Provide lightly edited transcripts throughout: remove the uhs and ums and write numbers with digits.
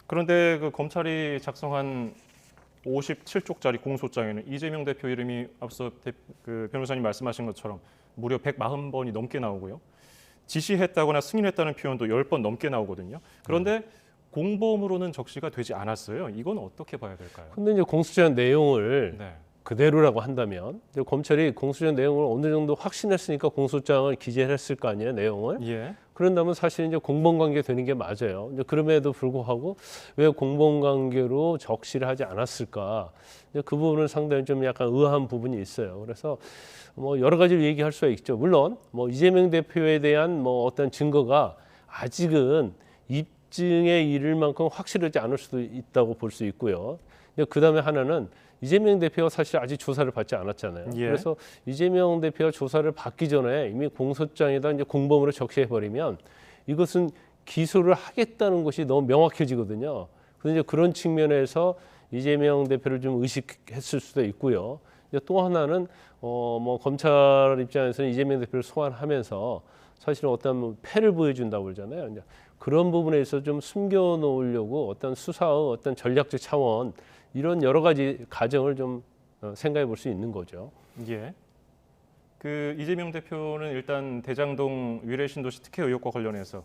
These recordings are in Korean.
그런데 그 검찰이 작성한 57쪽짜리 공소장에는 이재명 대표 이름이 앞서 그 변호사님 말씀하신 것처럼 무려 140번이 넘게 나오고요. 지시했다거나 승인했다는 표현도 10번 넘게 나오거든요. 그런데 공범으로는 적시가 되지 않았어요. 이건 어떻게 봐야 될까요? 근데 이제 공소장 내용을 네. 그대로라고 한다면 이제 검찰이 공소장 내용을 어느 정도 확신했으니까 공소장을 기재를 했을 거 아니에요, 내용을. 예. 그런다면 사실 이제 공범관계 되는 게 맞아요. 이제 그럼에도 불구하고 왜 공범관계로 적시를 하지 않았을까? 이제 그 부분은 상당히 좀 약간 의아한 부분이 있어요. 그래서 뭐 여러 가지를 얘기할 수가 있죠. 물론 뭐 이재명 대표에 대한 뭐 어떤 증거가 아직은 입증에 이를 만큼 확실하지 않을 수도 있다고 볼 수 있고요. 그 다음에 하나는 이재명 대표가 사실 아직 조사를 받지 않았잖아요. 예. 그래서 이재명 대표가 조사를 받기 전에 이미 공소장에다 이제 공범으로 적시해 버리면 이것은 기소를 하겠다는 것이 너무 명확해지거든요. 그런데 이제 그런 측면에서 이재명 대표를 좀 의식했을 수도 있고요. 이제 또 하나는 뭐 검찰 입장에서는 이재명 대표를 소환하면서 사실은 어떤 뭐 패를 보여준다고 그러잖아요. 이제 그런 부분에 있어서 좀 숨겨놓으려고 어떤 수사의 어떤 전략적 차원 이런 여러 가지 가정을 좀 생각해 볼 수 있는 거죠. 예. 그 이재명 대표는 일단 대장동 위례신도시 특혜 의혹과 관련해서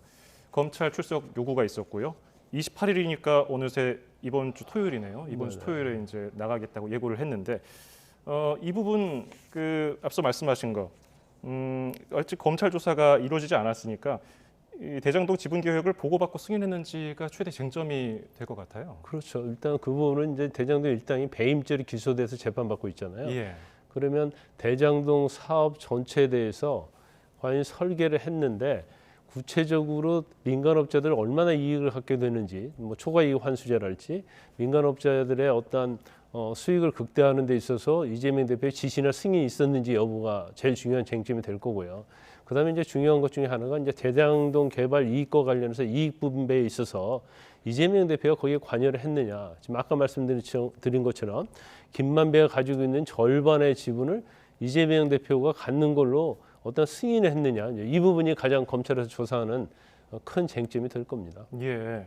검찰 출석 요구가 있었고요. 28일이니까 어느새 이번 주 토요일이네요. 이번 주 토요일에 이제 나가겠다고 예고를 했는데 이 부분 그 앞서 말씀하신 거 아직 검찰 조사가 이루어지지 않았으니까 이 대장동 지분 계획을 보고받고 승인했는지가 최대 쟁점이 될 것 같아요. 그렇죠. 일단 그 부분은 이제 대장동 일당이 배임죄로 기소돼서 재판받고 있잖아요. 예. 그러면 대장동 사업 전체에 대해서 과연 설계를 했는데 구체적으로 민간업자들 얼마나 이익을 갖게 되는지, 뭐 초과이익 환수제랄지 민간업자들의 어떤 수익을 극대화하는 데 있어서 이재명 대표의 지시나 승인이 있었는지 여부가 제일 중요한 쟁점이 될 거고요. 그다음에 이제 중요한 것 중에 하나가 이제 대장동 개발 이익과 관련해서 이익 분배에 있어서 이재명 대표가 거기에 관여를 했느냐. 지금 아까 말씀드린 것처럼 김만배가 가지고 있는 절반의 지분을 이재명 대표가 갖는 걸로 어떤 승인을 했느냐. 이 부분이 가장 검찰에서 조사하는 큰 쟁점이 될 겁니다. 예.